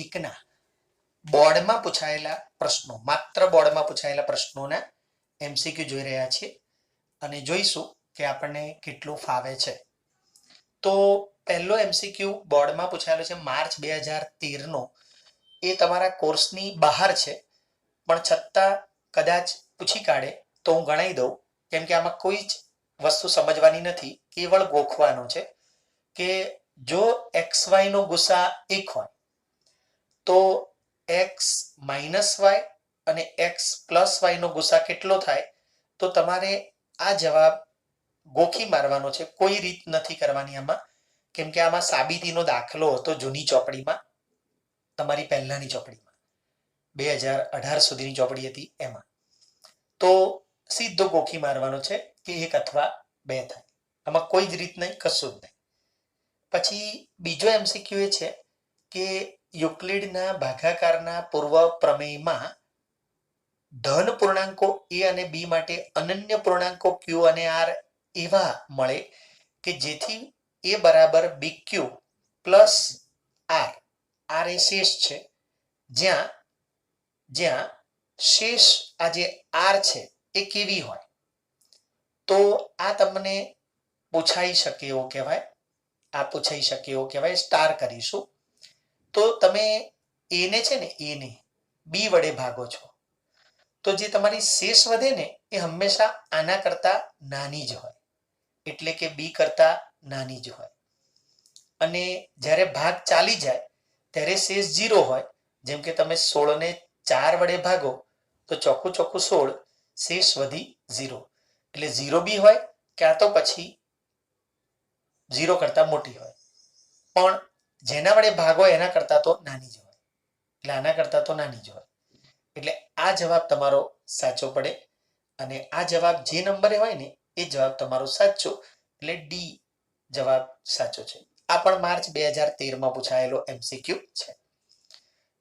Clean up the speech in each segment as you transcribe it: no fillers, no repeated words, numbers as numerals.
એકના બોર્ડમાં પૂછાયેલા પ્રશ્નો, માત્ર બોર્ડમાં પૂછાયેલા પ્રશ્નોના MCQ જોઈ રહ્યા છીએ અને જોઈશું કે આપણને કેટલું ફાવે છે. તો પહેલો MCQ બોર્ડમાં પૂછાયેલો છે માર્ચ 2013 નો. એ તમારા કોર્સની બહાર છે, પણ છતાં કદાચ પૂછી કાઢે તો હું ગણાવી દઉં, કેમ કે આમાં કોઈ જ વસ્તુ સમજવાની નથી, કેવળ ગોખવાનો છે કે જો XY નો ગુસા 1 હોય તો x માઇનસ વાય અને x પ્લસ વાય નો ગુસા કેટલો થાય. તો તમારે આ જવાબ ગોખી મારવાનો છે, કોઈ રીત નથી કરવાની આમાં, કેમ કે આમાં સાબિતીનો દાખલો હતો જૂની ચોપડીમાં, તમારી પહેલાની ચોપડીમાં 2018 સુધીની ચોપડી હતી એમાં. તો સીધો ગોખી મારવાનો છે કે 1 અથવા 2 થાય. આમાં કોઈ જ રીત નહીં, કશું જ નહીં. પછી બીજો MCQ એ છે કે યુક્લિડના ભાગાકારના પૂર્વ પ્રમેયમાં ધન પૂર્ણાંકો a અને b માટે અનન્ય પૂર્ણાંકો q અને r એવા મળે કે જેથી a બરાબર bq પ્લસ r એ શેષ છે, જ્યાં શેષ આ જે r છે એ કેવી હોય. તો આ તમને પૂછાઈ શકે એવો કહેવાય, આ પૂછાઈ શકે એવો કહેવાય. સ્ટાર કરીશું તો તમે એને છે ને એને b વડે ભાગો છો, તો જે તમારી શેષ વધે ને એ હંમેશા આના કરતા નાની જ હોય, એટલે કે b કરતા નાની જ હોય. અને જ્યારે ભાગ ચાલી જાય ત્યારે શેષ 0 હોય. જેમ કે તમે 16 ને 4 વડે ભાગો તો ચોખ્ખું 16, શેષ વધી 0, એટલે 0 બી હોય ક્યાં તો પછી 0 કરતા મોટી હોય, પણ જેના વડે ભાગો એના કરતા તો નાની જ હોય, એટલે આના કરતા તો નાની જ હોય. એટલે આ જવાબ તમારો સાચો પડે, અને આ જવાબ જે નંબરે હોય ને એ જવાબ તમારો સાચો, એટલે ડી જવાબ સાચો છે. આ પણ માર્ચ 2013 પૂછાયેલો MCQ છે.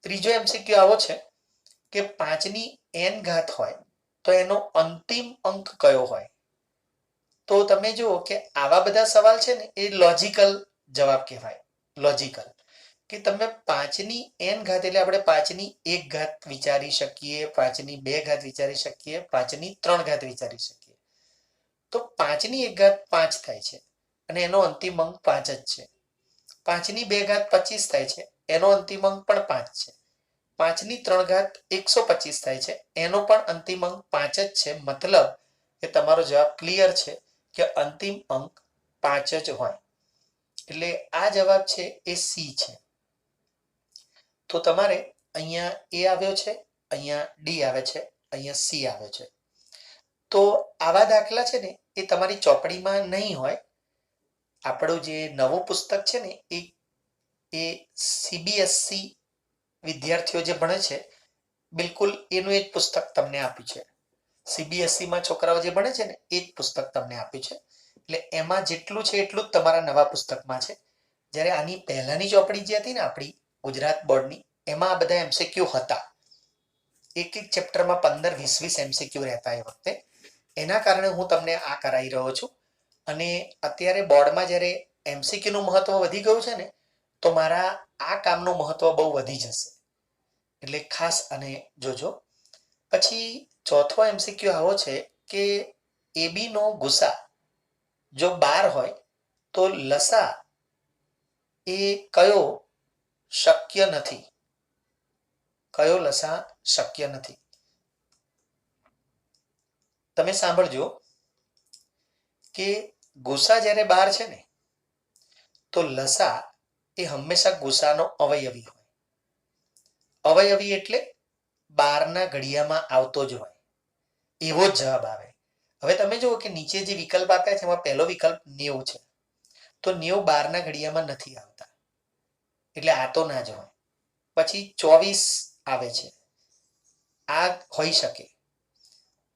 ત્રીજો MCQ આવો છે કે 5 ની n ઘાત હોય તો એનો અંતિમ અંક કયો હોય. તો તમે જુઓ કે આવા બધા સવાલ છે ને એ લોજિકલ જવાબ કહેવાય. લોજિકલ કે તમે 5 ની n ઘાત એટલે આપણે 5 ની 1 ઘાત વિચારી શકીએ, 5 ની 2 ઘાત વિચારી શકીએ, 5 ની 3 ઘાત વિચારી શકીએ. તો 5 ની 1 ઘાત 5 થાય છે અને એનો અંતિમ અંક 5 જ છે. 5 ની 2 ઘાત 25 થાય છે, એનો અંતિમ અંક પણ 5 છે. 5 ની 3 ઘાત 125 થાય છે, એનો પણ અંતિમ અંક 5 જ છે. મતલબ કે તમારો જવાબ ક્લિયર છે કે અંતિમ અંક 5 જ હોય. એટલે આ જવાબ છે એ સી છે. તો તમારે અહીંયા એ આવ્યો છે, અહીંયા ડી આવે છે, અહીંયા સી આવે છે. તો આવા દાખલા છે ને એ તમારી ચોપડીમાં નહીં હોય. આપણું જે નવું પુસ્તક છે ને એ CBSE વિદ્યાર્થીઓ જે ભણે છે બિલકુલ એનું એક પુસ્તક તમને આપ્યું છે. CBSE માં છોકરાઓ જે ભણે છે ને એ જ પુસ્તક તમને આપ્યું છે. એટલે એમાં જેટલું છે એટલું જ તમારા નવા પુસ્તકમાં છે. જ્યારે આની પહેલાની ચોપડી જે હતી ને આપણી ગુજરાત બોર્ડની, એમાં આ બધા MCQ હતા. એક ચેપ્ટરમાં 15-20 MCQ રહેતા એ વખતે. એના કારણે હું તમને આ કરાવી રહ્યો છું. અને અત્યારે બોર્ડમાં જ્યારે MCQ નું મહત્વ વધી ગયું છે ને, તો મારા આ કામનું મહત્વ બહુ વધી જશે. એટલે ખાસ અને જોજો. પછી ચોથો MCQ આવો છે કે AB નો ગુસા જો 12 હોય તો લસા એ કયો શક્ય નથી. કયો લસા શક્ય નથી. તમે સાંભળજો કે ગુસા જ્યારે 12 છે ને તો લસા એ હંમેશા ગુસાનો અવયવી હોય. અવયવી એટલે 12ના ઘડિયામાં આવતો જ હોય એવો જ જવાબ આવે. હવે તમે જુઓ કે નીચે જે વિકલ્પ આપ્યા છે એમાં પહેલો વિકલ્પ 90 છે, તો 90 12ના ઘડિયામાં નથી આવતા, એટલે આ તો ના જ હોય. પછી 24 આવે છે, આ હોઈ શકે.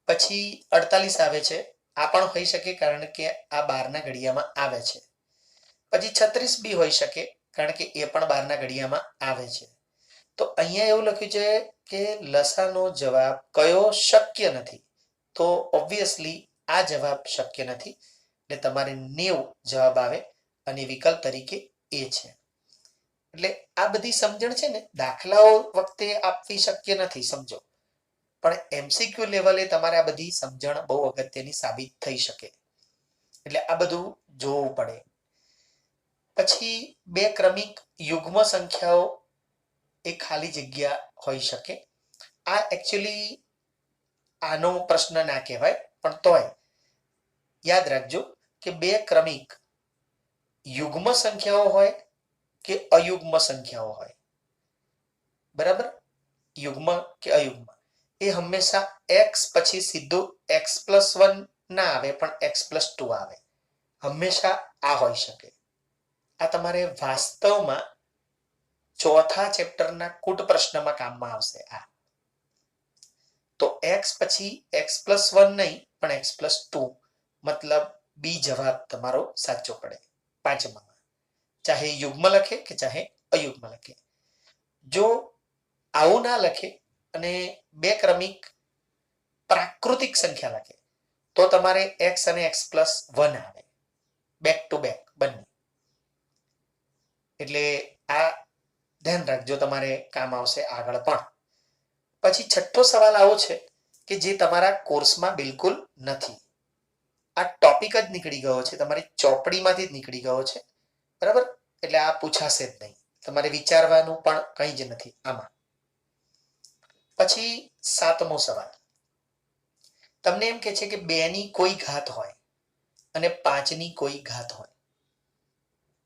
પછી 48 આવે છે, આ પણ હોઈ શકે કારણ કે આ 12ના ઘડિયામાં આવે છે. પછી 36 બી હોઈ શકે કારણ કે એ પણ 12ના ઘડિયામાં આવે છે. તો અહીંયા એવું લખ્યું છે કે લસાનો જવાબ કયો શક્ય નથી. તો ઓબ્વિયસલી આ જવાબ શક્ય નથી, એટલે તમારે 90 જવાબ આવે અને વિકલ્પ તરીકે એ છે. એટલે આ બધી સમજણ છે ને દાખલાઓ વખતે આપવી શક્ય નથી, સમજો, પણ એમસીક્યુ લેવલે તમારે આ બધી સમજણ બહુ અગત્યની સાબિત થઈ શકે. એટલે આ બધું જોવું પડે. પછી બે ક્રમિક યુગ્મ સંખ્યાઓ એ ખાલી જગ્યા હોઈ શકે. આ એકચ્યુઅલી આનો પ્રશ્ન ના કહેવાય, પણ તોય યાદ રાખજો કે બે ક્રમિક યુગ્મ સંખ્યાઓ હોય કે અયુગ્મ સંખ્યાઓ હોય, બરાબર, યુગ્મ કે અયુગ્મ, એ હંમેશા એક્સ પછી સીધું x+1 ના આવે, પણ x+2 આવે. હંમેશા આ હોઈ શકે. આ તમારે વાસ્તવમાં ચોથા ચેપ્ટરના કૂટ પ્રશ્નમાં કામમાં આવશે. આ તો x પછી x+1 નહીં, પણ x+2, મતલબ બી જવાબ તમારો સાચો પડે પાંચમામાં, ચાહે યુગ્મ લખે કે ચાહે અયુગ્મ લખે. જો આવું ના લખે અને બે ક્રમિક પ્રાકૃતિક સંખ્યા લખે તો તમારે x અને x+1 આવે, બેક ટુ બેક બંને. એટલે આ ધ્યાન રાખજો, તમારે કામ આવશે આગળ પણ. પછી છઠ્ઠો સવાલ આવો છે કે જે તમારા કોર્સમાં બિલકુલ નથી. આ ટોપિક જ નીકળી ગયો છે, તમારી ચોપડીમાંથી જ નીકળી ગયો છે, બરાબર. એટલે આ પૂછાશે જ નહીં, તમારે વિચારવાનું પણ કંઈ જ નથી આમાં. પછી સાતમો સવાલ તમને એમ કે છે કે 2 ની કોઈ ઘાત હોય અને 5 ની કોઈ ઘાત હોય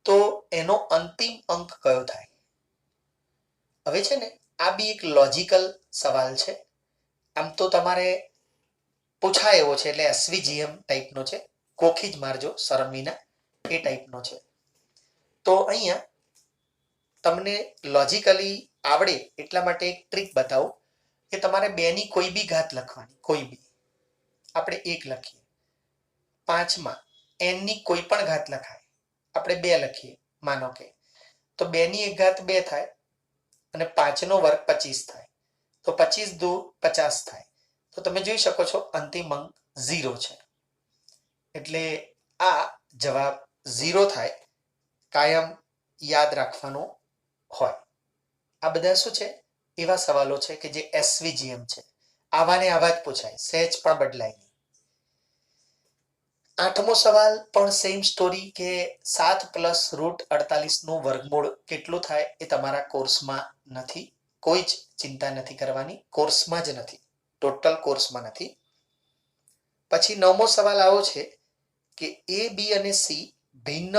તો એનો અંતિમ અંક કયો થાય? હવે છે ને આ બી એક લોજિકલ સવાલ છે. આમ તો તમારે પૂછાય એવો છે, એટલે એસવીજીએમ ટાઈપનો છે, કોખી જ મારજો શરમ વિના, એ ટાઈપનો છે. તો અહીંયા તમને લોજિકલી આવડે એટલા માટે એક ટ્રીક બતાવું કે તમારે 2 ની કોઈ બી ઘાત લખવાની, કોઈ બી. આપણે 1 લખીએ. 5માં n ની કોઈ પણ ઘાત લખાય, આપણે 2 લખીએ માનો કે, તો 2 ની 1 ઘાત 2 થાય અને 5 નો વર્ગ 25 થાય, તો 25 દુ 50 થાય. તો તમે જોઈ શકો છો અંતિમ અંક 0 છે. એટલે આ જવાબ 0 થાય, કાયમ યાદ રાખવાનું હોય. આ બધા શું છે, એવા સવાલો છે કે જે એસવીજીએમ છે, આવા ને આવા જ પૂછાય, સહેજ પણ બદલાય નહીં. આઠમો સવાલ પણ સેમ સ્ટોરી કે 7 + √48 નું વર્ગમૂળ કેટલું થાય એ તમારા કોર્સમાં નથી. કોઈ જ ચિંતા નથી કરવાની, કોર્સમાં જ નથી, ટોટલ કોર્સમાં નથી. પછી 9મો સવાલ આવો છે કે એ, બી અને સી ભિન્ન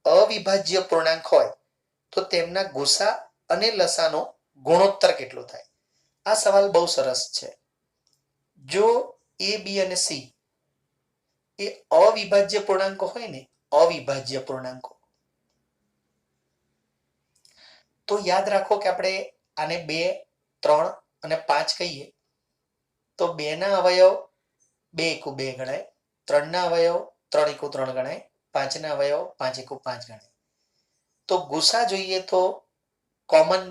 અવિભાજ્ય પૂર્ણાંક હોય તો તેમના ગુસા અને લસાનો ગુણોત્તર કેટલો થાય? આ સવાલ બહુ સરસ છે. જો એ, બી અને સી એ અવિભાજ્ય પૂર્ણાંકો હોય ને, અવિભાજ્ય પૂર્ણાંકો, તો યાદ રાખો કે આપણે આને 2, 3 અને 5 કહીએ તો 2 ના અવયવ 2 × 2 ગણાય, 3 ના અવયવ 3 × 3 ગણાય, 5 ના અવયવ 5 × 5 ગણાય. તો ગુસા જોઈએ તો કોમન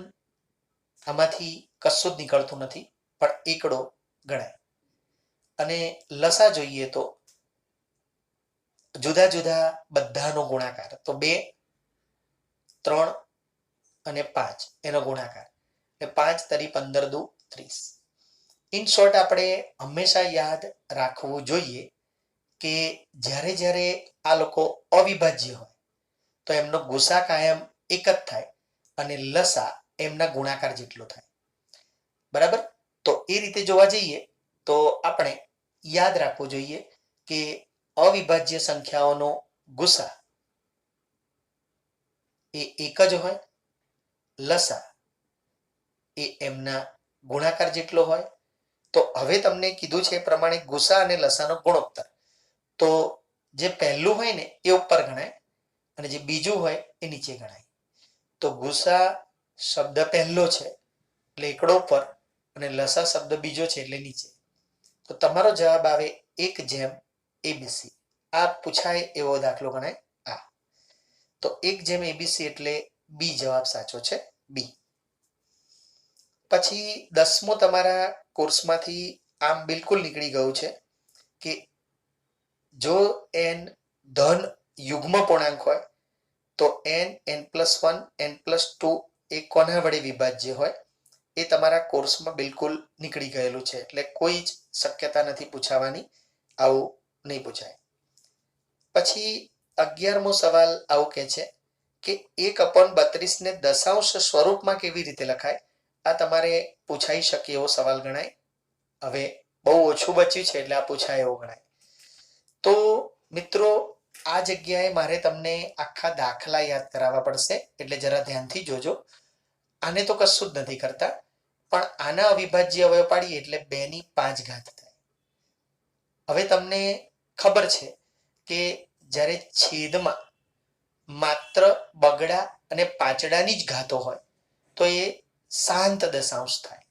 આમાંથી કશું જ નીકળતું નથી, પણ એકડો ગણાય. અને લસા જોઈએ તો જુદા જુદા બધાનો ગુણાકાર, તો 2, 3 અને 5 એનો ગુણાકાર, એટલે 5 તરી 15 દુ 30. ઇન શોર્ટ આપણે હંમેશા યાદ રાખવું જોઈએ કે જ્યારે જ્યારે આ લોકો અવિભાજ્ય હોય તો એમનો ગુસા કાયમ એક જ થાય અને લસા એમના ગુણાકાર જેટલો થાય, બરાબર. તો એ રીતે જોવા જઈએ તો આપણે યાદ રાખવું જોઈએ કે અવિભાજ્ય સંખ્યાઓનો ગુસા એ એક જ હોય, લસા એ એમના ગુણાકાર જેટલો હોય. તો હવે તમને કીધું છે એ પ્રમાણે ગુસા અને લસાનો ગુણોત્તર, તો જે પહેલું હોય ને એ ઉપર ગણાય અને જે બીજું હોય એ નીચે ગણાય. તો ગુસા શબ્દ પહેલો છે એટલે એકડો ઉપર અને લસા શબ્દ બીજો છે એટલે નીચે. તો તમારો જવાબ આવે 1/ABC. આ પૂછાય એવો દાખલો ગણાય આ. તો 1/ABC એટલે બી જવાબ સાચો છે, બી. પછી 10મો તમારા કોર્સમાંથી આમ બિલકુલ નીકળી ગયું છે કે જો n ધન યુગ્મ પૂર્ણાંક હોય તો n, n+1, n+2 એ કોના વડે વિભાજ્ય હોય એ તમારા કોર્સમાં બિલકુલ નીકળી ગયેલું છે, એટલે કોઈ જ શક્યતા નથી પૂછાવાની, આવું નહીં પૂછાય. પછી 11મો સવાલ આવું કહે છે કે 1/32 ને દશાંશ સ્વરૂપમાં કેવી રીતે લખાય. આ તમારે પૂછાઈ શકે એવો સવાલ ગણાય. હવે બહુ ઓછું બચ્યું છે એટલે આ પૂછાય એવો ગણાય. તો મિત્રો આ જગ્યાએ મારે તમને આખા દાખલા યાદ કરાવવા પડશે, એટલે જરા ધ્યાનથી જોજો. આને તો કશું જ નથી કરતા, પણ આના અવિભાજ્ય અવયવ પાડીએ એટલે 2/5 થાય. હવે તમને ખબર છે કે જ્યારે છેદમાં માત્ર બગડા અને પાંચડાની જ ઘાતો હોય તો એ શાંત દશાંશ થાય.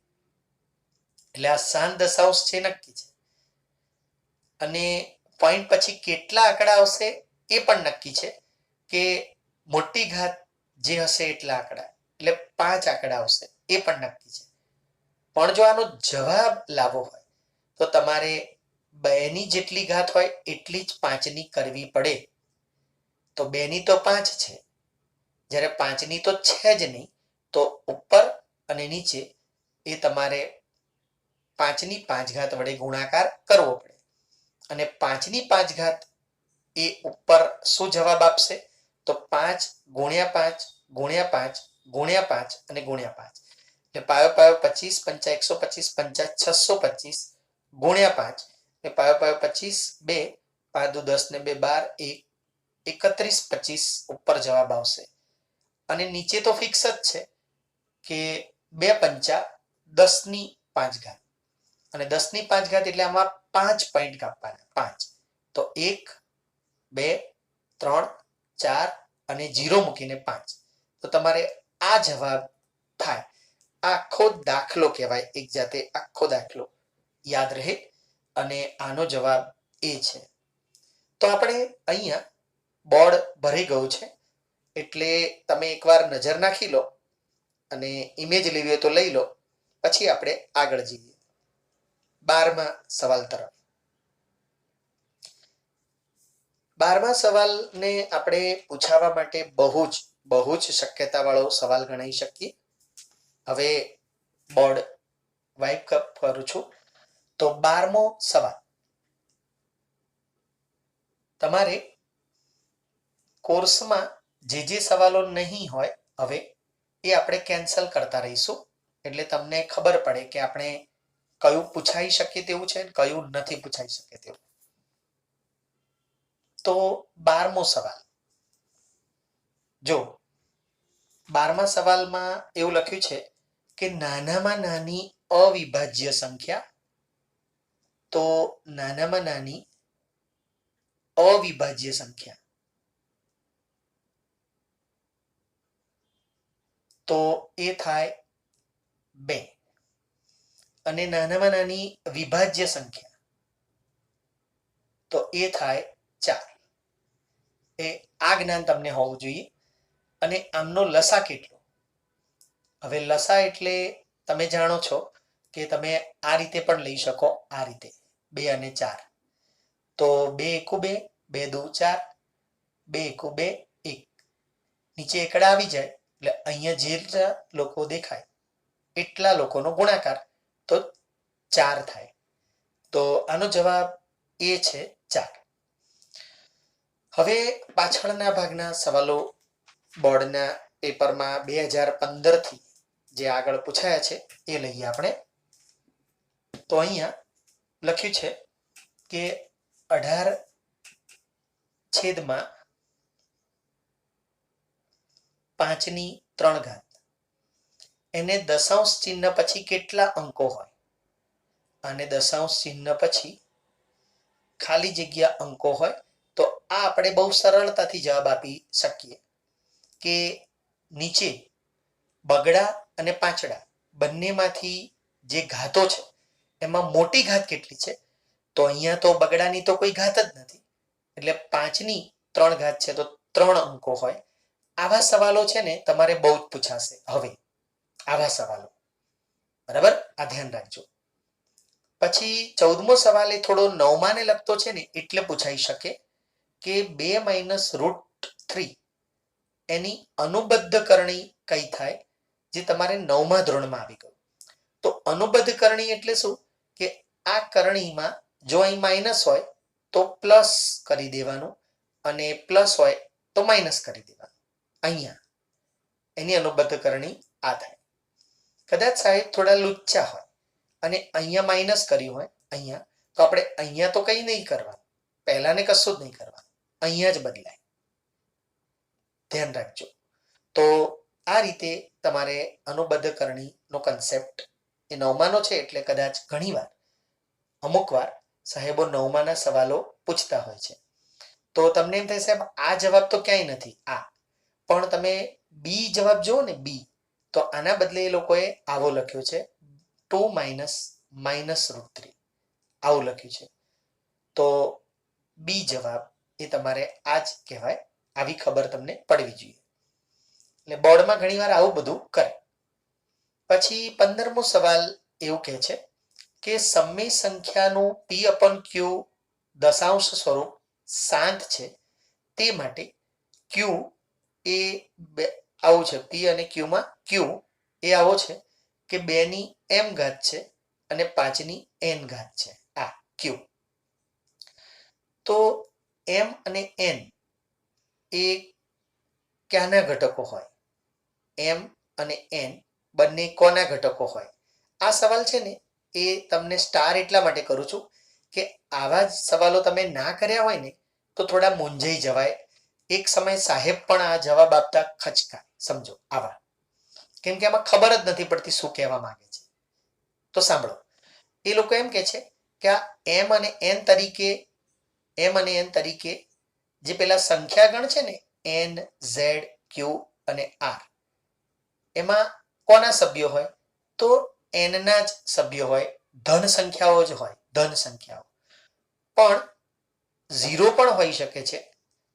એટલે આ શાંત દશાંશ છે નક્કી છે. અને પોઈન્ટ પછી કેટલા આંકડા આવશે એ પણ નક્કી છે કે મોટી ઘાત જે હશે એટલા આંકડા, એટલે 5 આંકડા આવશે એ પણ નક્કી છે. પણ જો આનો જવાબ લાવવો હોય તો તમારે 2ની જેટલી ઘાત હોય એટલી જ 5ની કરવી પડે. તો 2ની તો 5 છે, જ્યારે 5ની તો છે જ નહીં, તો ઉપર અને નીચે એ તમારે 5ની 5 ઘાત વડે ગુણાકાર કરવો પડે. અને 5ની 5 ઘાત એ ઉપર શું જવાબ આપશે તો 5 × 5 × 5 × 5 અને × 5. એટલે પાયો પાયો 25 પંચા 125 પંચા 625 × 5 એ પાયો પાયો 25 2 5 દુ 10 ને 2 12 1 31 25 ઉપર જવાબ આવશે. અને નીચે તો ફિક્સ જ છે કે 2 પંચા 10ની 5 ઘાત, અને 10ની 5 ઘાત એટલે આમાં 5 પોઈન્ટ કાપવાના, 5. તો 1 2 3 4 અને 0 મૂકીને 5. તો તમારે આ જવાબ થાય. આખો દાખલો કહેવાય, એક જાતે આખો દાખલો યાદ રહે, અને આનો જવાબ એ છે. તો આપણે અહીંયા બોર્ડ ભરી ગયું છે, એટલે તમે એકવાર નજર નાખી લો અને ઇમેજ લેવી હોય તો લઈ લો. પછી આપણે આગળ જઈએ 12મા સવાલ તરફ. 12મા સવાલને આપણે પૂછાવા માટે બહુ જ શક્યતાવાળો સવાલ ગણાવી શકીએ. હવે બોર્ડ વાઇપ કરું છું. તો 12મો સવાલ તમારે કોર્સમાં જે સવાલો નહીં હોય હવે એ આપણે કેન્સલ કરતા રહીશું, એટલે તમને ખબર પડે કે આપણે કયું પૂછાઈ શકે તેવું છે, કયું નથી પૂછાઈ શકે તેવું. તો 12મો સવાલ જો 12મા સવાલમાં એવું લખ્યું છે કે નાનામાં નાની અવિભાજ્ય સંખ્યા, તો નાનામાં નાની અવિભાજ્ય સંખ્યા તો એ થાય 2, અને નાનામાં નાની વિભાજ્ય સંખ્યા તો એ થાય 4. એ આ જ્ઞાન તમને હોવું જોઈએ. અને આમનો લસા કેટલો? હવે લસા એટલે તમે જાણો છો કે તમે આ રીતે પણ લઈ શકો, આ રીતે 2 અને 4. તો 2 એકુ 2, 2 દુ 4, 2 એકુ 2 1. નીચે એકડા આવી જાય એટલે અહીંયા જેટલા લોકો દેખાય એટલા લોકોનો ગુણાકાર, તો 4 થાય. તો આનો જવાબ એ છે 4. હવે પાછળના ભાગના સવાલો બોર્ડના પેપરમાં 2015થી જે આગળ પૂછાયા છે એ લઈએ આપણે. તો અહીંયા લખ્યું છે કે 18 છેદમાં 5ની 3 ઘાત એને દશાંશ ચિહ્ન પછી કેટલા અંકો હોય, અને દશાંશ ચિહ્ન પછી ખાલી જગ્યા અંકો હોય. તો આ આપણે બહુ સરળતાથી જવાબ આપી શકીએ કે નીચે બગડા અને પાંચડા બંનેમાંથી જે ઘાતો છે એમાં મોટી ઘાત કેટલી છે, તો અહીંયા તો બગડાની તો કોઈ ઘાત જ નથી, એટલે 5ની 3 ઘાત છે તો 3 અંકો હોય. આવા સવાલો છે ને તમારે બહુ જ પૂછાશે. હવે આવા સવાલો બરાબર આ ધ્યાન રાખજો. પછી 14મો સવાલ એ થોડો 9માને લગતો છે ને એટલે પૂછાઈ શકે કે 2 - √3 એની અનુબદ્ધ કરણી કઈ થાય જે તમારે 9મા ધોરણમાં આવી ગયું. તો અનુબદ્ધ કરણી એટલે શું કે આ કરણીમાં જો અહીં માઇનસ હોય તો પ્લસ કરી દેવાનું અને પ્લસ હોય તો માઇનસ કરી દેવાનું. અહીંયા એની અનુબદ્ધ કરણી આ થાય. કદાચ સાહેબ થોડા લુચ્ચા હોય અને અહીંયા માઇનસ કર્યું હોય અહીંયા, તો આપણે અહીંયા તો કંઈ નહીં કરવાનું, પહેલાને કશું જ નહીં કરવાનું, અહીંયા જ બદલાય. ધ્યાન રાખજો. તો આ રીતે તમારે અનુબદ્ધ કરણીનો કન્સેપ્ટ એ 9માનો છે એટલે કદાચ ઘણીવાર અમુક વાર સાહેબો 9માના સવાલો પૂછતા હોય છે. તો તમને એમ થાય સાહેબ આ જવાબ તો ક્યાંય નથી, આ પણ તમે બી જવાબ જુઓ ને, બી, તો આના બદલે એ લોકોએ આવો લખ્યો છે 2 - -√3 આવું લખ્યું છે. તો બી જવાબ એ તમારે આ જ કહેવાય. આવી ખબર તમને પડવી જોઈએ. એટલે બોર્ડમાં ઘણીવાર આવું બધું કરે. પછી 15મો સવાલ એવું કહે છે કે સમય સંખ્યાનું p/q દશાંશ સ્વરૂપ શાંત છે, તે માટે q એ આવું છે, p અને q માં q એ આવો છે કે 2ની m ઘાત છે અને 5ની n ઘાત છે. આ q. તો m અને n એ ક્યાંના ઘટકો હોય? m અને n બંને કોના ઘટકો હોય? આ સવાલ છે ને એ તમને સ્ટાર એટલા માટે કરું છું કે આવા જ સવાલો તમે ના કર્યા હોય ને તો થોડા મૂંઝાઈ જવાય. એક સમય સાહેબ પણ આ જવાબ આપતા ખચકાય. સમજો આવા, કેમ કે આમાં ખબર જ નથી પડતી શું કહેવા માંગે છે. તો સાંભળો, એ લોકો એમ કે છે કે આ m અને n તરીકે જે પેલા સંખ્યાગણ છે ને n, z, q અને r, એમાં કોના સભ્યો હોય? તો n ના જ સભ્યો હોય, ધન સંખ્યાઓ જ હોય, ધન સંખ્યાઓ. પણ 0 પણ હોઈ શકે છે.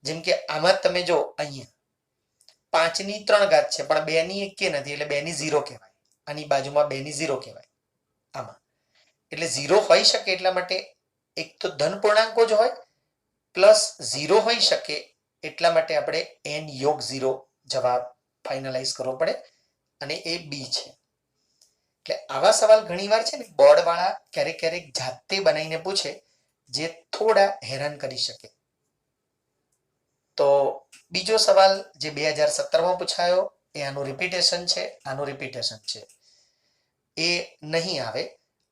જેમ કે આમાં તમે જો અહીંયા 5ની 3 ઘાત છે પણ 2ની એકે નથી એટલે 2ની 0 કહેવાય. આની બાજુમાં 2ની 0 કહેવાય આમાં. એટલે 0 હોઈ શકે એટલા માટે એક તો ધન પૂર્ણાંકો જ હોય, પ્લસ 0 હોઈ શકે એટલા માટે આપણે n યોગ 0 જવાબ ફાઇનલાઇઝ કરવો પડે અને એ બી છે. એટલે આવા સવાલ ઘણીવાર છે ને બોર્ડ વાળા ક્યારેક જાતે બનાવીને પૂછે, જે થોડા હેરાન કરી શકે. તો બીજો સવાલ જે 2017માં પૂછાયો એ આનું રિપીટેશન છે, એ નહીં આવે.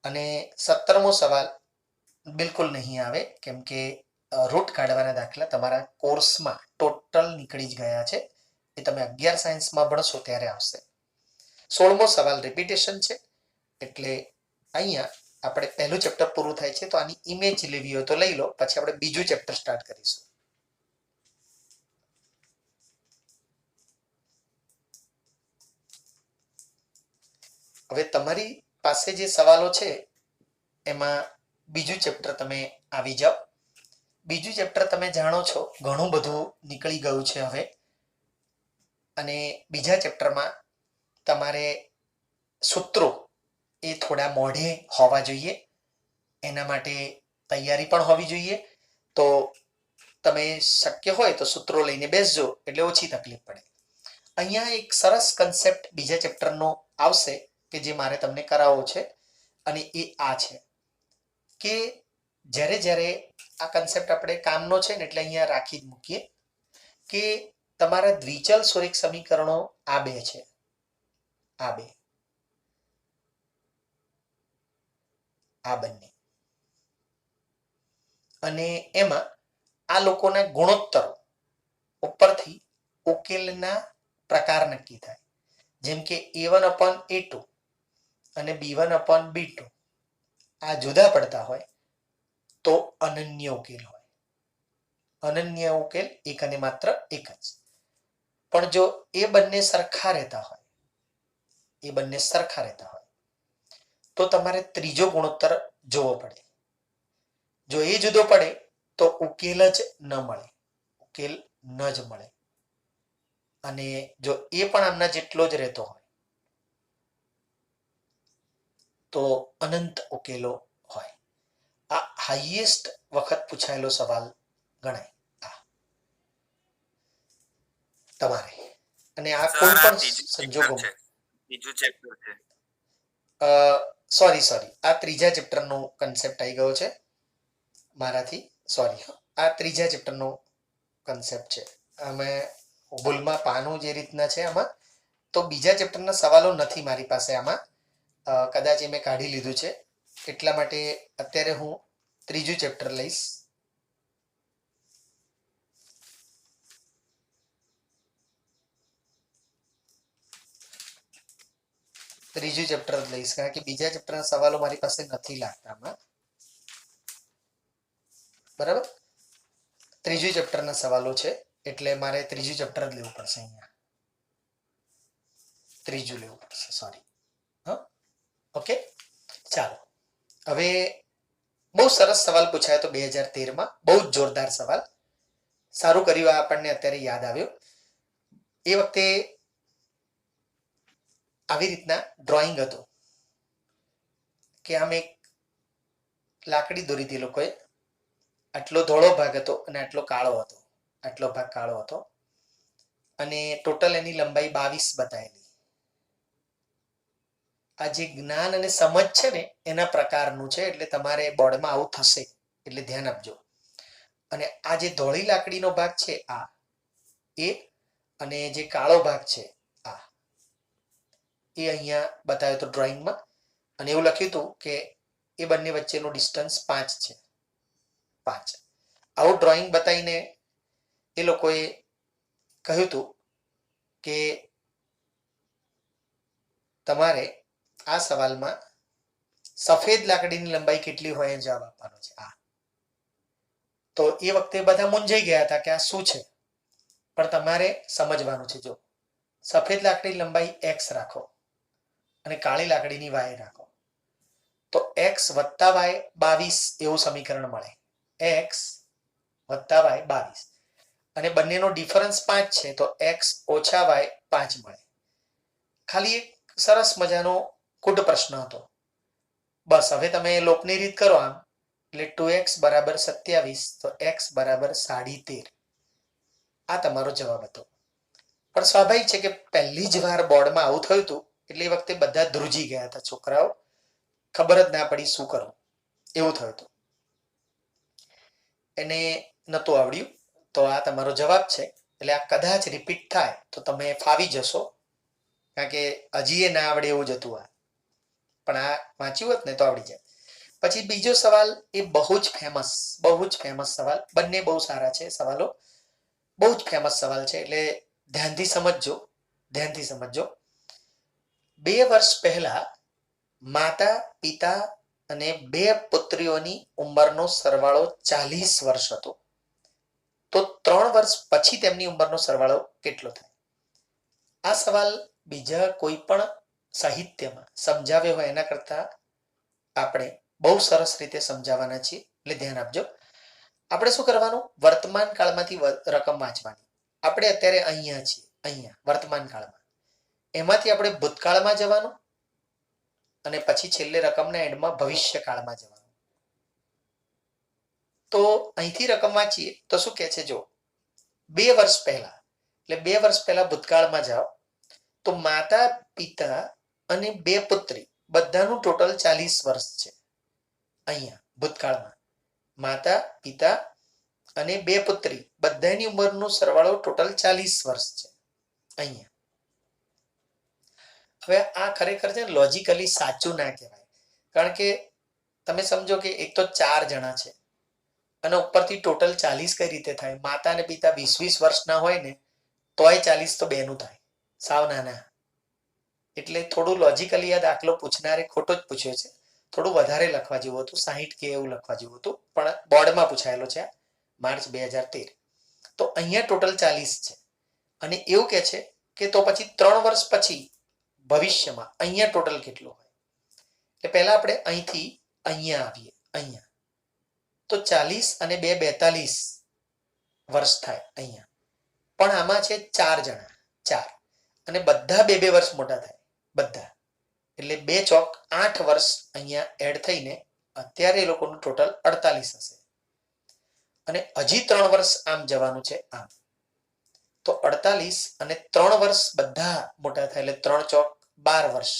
અને 17મો સવાલ બિલકુલ નહીં આવે, કેમ કે રૂટ કાઢવાના દાખલા તમારા કોર્સમાં ટોટલ નીકળી જ ગયા છે. એ તમે 11 સાયન્સમાં ભણશો ત્યારે આવશે. 16મો સવાલ રિપીટેશન છે, એટલે અહીંયા આપણે પહેલું ચેપ્ટર પૂરું થાય છે. તો આની ઇમેજ લેવી હોય તો લઈ લો, પછી આપણે બીજું ચેપ્ટર સ્ટાર્ટ કરીશું. હવે તમારી પાસે જે સવાલો છે એમાં બીજું ચેપ્ટર તમે આવી જાઓ. બીજું ચેપ્ટર તમે જાણો છો ઘણું બધું નીકળી ગયું છે હવે, અને બીજા ચેપ્ટરમાં તમારે સૂત્રો એ થોડા મોઢે હોવા જોઈએ. એના માટે તૈયારી પણ હોવી જોઈએ. તો તમે શક્ય હોય તો સૂત્રો લઈને બેસજો એટલે ઓછી તકલીફ પડે. અહીંયા એક સરસ કન્સેપ્ટ બીજા ચેપ્ટરનો આવશે કે જે મારે તમને કરાવવો છે, અને એ આ છે કે જ્યારે આ કન્સેપ્ટ આપણે કામનો છે ને એટલે અહીંયા રાખી જ મૂકીએ કે તમારા દ્વિચલ સ્વરૂપ સમીકરણો આ બે છે, આ બે, આ બંને, અને એમાં આ લોકોના ગુણોત્તરો ઉપરથી ઉકેલના પ્રકાર નક્કી થાય. જેમ કે a1/a2 અને b1/b2 આ જુદા પડતા હોય તો અનન્ય ઉકેલ હોય. અનન્ય ઉકેલ એક અને માત્ર એક જ. પણ જો એ બંને સરખા રહેતા હોય, તો તમારે ત્રીજો ગુણોત્તર જોવો પડે. જો એ જુદો પડે તો ઉકેલ જ ન મળે, ઉકેલ ન જ મળે. અને જો એ પણ આમના જેટલો જ રહેતો હોય તો અનંત ઉકેલો હોય. આ હાઈએસ્ટ વખત પૂછાયેલો સવાલ ગણાય. આ તમારે અને આ કોઈ પણ સંજોગોમાં સોરી આ ત્રીજા ચેપ્ટરનો કન્સેપ્ટ આવી ગયો છે મારાથી, સોરી. આ ત્રીજા ચેપ્ટરનો કન્સેપ્ટ છે. અમે ભૂલમાં પાનું જે રીતના છે આમાં, તો બીજા ચેપ્ટરના સવાલો નથી મારી પાસે આમાં, કદાચ એ મેં કાઢી લીધું છે, એટલા માટે અત્યારે હું ત્રીજું ચેપ્ટર લઈશ. ત્રીજું ચેપ્ટર લઈશ, કારણ કે બીજા ચેપ્ટરના સવાલો મારી પાસે નથી લાગતા આમાં. બરાબર, ત્રીજું ચેપ્ટરના સવાલો છે એટલે મારે ત્રીજું ચેપ્ટર જ લેવું પડશે અહીંયા. ત્રીજું લેવું પડશે, સોરી. હા, ઓકે, ચાલો. હવે બહુ સરસ સવાલ પૂછાયો તો 2013માં, બહુ જ જોરદાર સવાલ. સારું કર્યું આ આપણને અત્યારે યાદ આવ્યો. એ વખતે આવી રીતના ડ્રોઈંગ હતું કે આમ એક લાકડી દોરી હતી લોકોએ, આટલો ધોળો ભાગ હતો અને આટલો કાળો હતો, આટલો ભાગ કાળો હતો, અને ટોટલ એની લંબાઈ 22 બતાવેલી. આ જે જ્ઞાન અને સમજ છે ને એના પ્રકારનું છે, એટલે તમારે બોર્ડમાં આવું થશે એટલે ધ્યાન આપજો. અને આ જે ધોળી લાકડીનો ભાગ છે આ એ, અને જે કાળો ભાગ છે આ, એ અહીંયા બતાવ્યો હતો ડ્રોઈંગમાં, અને એવું લખ્યું હતું કે એ બંને વચ્ચેનું ડિસ્ટન્સ 5 છે, 5. આવું ડ્રોઈંગ બતાવીને એ લોકોએ કહ્યું હતું કે તમારે આ સવાલમાં સફેદ લાકડીની લંબાઈ કેટલી હોય એ જવાબ આપવાનો છે. આ તો એ વખતે બધા મૂંઝાઈ ગયા હતા કે આ શું છે, પણ તમારે સમજવાનું છે. જો સફેદ લાકડીની લંબાઈ x રાખો અને કાળી લાકડીની y રાખો, તો x + y 22 એવું સમીકરણ મળે. x + y 22, અને બંનેનો ડિફરન્સ 5 છે, તો x - y 5 મળે. ખાલી એક સરસ મજાનો કુડ પ્રશ્ન હતો. બસ હવે તમે લોપની રીત કરો આમ, એટલે 2x = 27, તો x = 13.5. આ તમારો જવાબ હતો. પણ સ્વાભાવિક છે કે પહેલી જ વાર બોર્ડમાં આવું થયું હતું એટલે એ વખતે બધા ધ્રુજી ગયા હતા છોકરાઓ, ખબર જ ના પડી શું કરવું, એવું થયું હતું. એને નહોતું આવડ્યું, તો આ તમારો જવાબ છે. એટલે આ કદાચ રિપીટ થાય તો તમે ફાવી જશો, કારણ કે હજી એ ના આવડે એવું જ હતું આ, પણ આ વાંચ્યું હોત ને તો આવડી જાય. પછી બીજો સવાલ એ બહુ જ ફેમસ સવાલ, બંને બહુ સારા છે સવાલો, બહુ જ ફેમસ સવાલ છે, એટલે ધ્યાનથી સમજજો. 2 વર્ષ પહેલા માતા પિતા અને 2 પુત્રીઓની ઉંમરનો સરવાળો 40 વર્ષ હતો, તો 3 વર્ષ પછી તેમની ઉંમરનો સરવાળો કેટલો થાય? આ સવાલ બીજા કોઈ પણ સાહિત્યમાં સમજાવ્યો હોય એના કરતા આપણે બહુ સરસ રીતે સમજાવવાના છીએ, એટલે ધ્યાન આપજો. આપણે શું કરવાનું, વર્તમાન કાળમાંથી રકમ વાંચવાની. આપણે અત્યારે અહીંયા છીએ, અહીંયા વર્તમાન કાળમાં, એમાંથી આપણે ભૂતકાળમાં જવાનું, અને પછી છેલ્લે રકમના એન્ડમાં ભવિષ્ય કાળમાં જવાનું. તો અહીંથી રકમ વાંચીએ તો શું કહે છે, જો 2 વર્ષ પહેલા, એટલે 2 વર્ષ પહેલા ભૂતકાળમાં જાઓ, તો માતા પિતા અને 2 પુત્રી બધાનું ટોટલ 40 વર્ષ છે. અહીંયા ભૂતકાળમાં માતા પિતા અને 2 પુત્રી બધાની ઉંમરનો સરવાળો ટોટલ 40 વર્ષ છે અહીંયા. હવે આ ખરેખર છે લોજિકલી સાચું ના કહેવાય, કારણ કે તમે સમજો કે એક તો 4 જણા છે અને ઉપરથી ટોટલ 40 કઈ રીતે થાય? માતા અને પિતા 20 વર્ષના હોય ને તોય 40 તો 2 નું થાય, સાવ નાના. એટલે થોડું લોજિકલી આ દાખલો પૂછનારે ખોટો જ પૂછ્યો છે, થોડું વધારે લખવા જેવું હતું, 60 કે એવું લખવા જેવું હતું, પણ બોર્ડમાં પૂછાયેલો છે માર્ચ 2013. તો અહીંયા ટોટલ 40 છે, અને એવું કે છે કે તો પછી 3 વર્ષ પછી ભવિષ્યમાં અહીંયા ટોટલ કેટલું હોય? એટલે પહેલા આપણે અહીંથી અહીંયા આવીએ, અહીંયા તો 40 અને 2 42 વર્ષ થાય અહીંયા. પણ આમાં છે 4 જણા, 4, અને બધા 2 વર્ષ મોટા થાય, બધા. એટલે 2 ચોક 8 વર્ષ અહીંયા એડ થઈને અત્યારે એ લોકોનું ટોટલ 48 હશે, અને હજી 3 વર્ષ આમ જવાનું છે આમ, તો 48 અને 3 વર્ષ બધા મોટા થાય એટલે 3 ચોક 12 વર્ષ